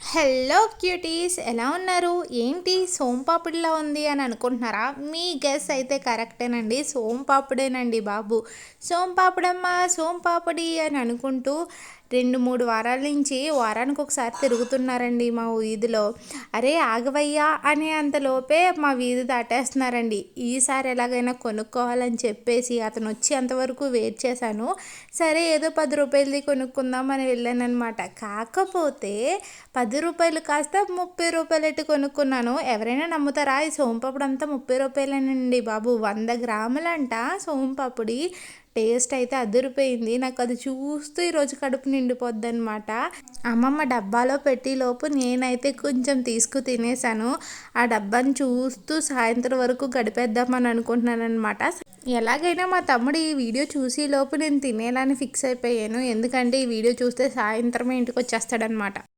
Hello cuties, ఎలా ఉన్నారు? ఏంటి సోంపాపిడిలా ఉంది అని అనుకుంటున్నారా? మీ గెస్ అయితే కరెక్టేనండి, సోంపాపిడేనండి బాబు. సోంపాపిడమ్మ సోంపాపిడి అని అనుకుంటూ 2-3 వారాల నుంచి వారానికి ఒకసారి తిరుగుతున్నారండి మా వీధిలో. అరే ఆగవయ్యా అనే అంతలోపే మా వీధి దాటేస్తున్నారండి. ఈసారి ఎలాగైనా కొనుక్కోవాలని చెప్పేసి అతను వచ్చి అంతవరకు వెయిట్ చేశాను. సరే ఏదో 10 రూపాయలది కొనుక్కుందాం అని వెళ్ళానమాట. కాకపోతే 10 రూపాయలు కాస్త 30 రూపాయలెట్టి కొనుక్కున్నాను. ఎవరైనా నమ్ముతారా? ఈ సోంపాపిడి అంతా 30 రూపాయలేనండి బాబు. 100 గ్రాములంట సోంపాపిడి. టేస్ట్ అయితే అదిరిపోయింది. నాకు అది చూస్తూ ఈరోజు కడుపు నిండిపోద్దనమాట. అమ్మమ్మ డబ్బాలో పెట్టేలోపు నేనైతే కొంచెం తినేసాను. ఆ డబ్బాని చూస్తూ సాయంత్రం వరకు గడిపేద్దామని అనుకుంటున్నానమాట. ఎలాగైనా మా తమ్ముడు ఈ వీడియో చూసేలోపు నేను తినేయాలని ఫిక్స్ అయిపోయాను. ఎందుకంటే ఈ వీడియో చూస్తే సాయంత్రమే ఇంటికి వచ్చేస్తాడనమాట.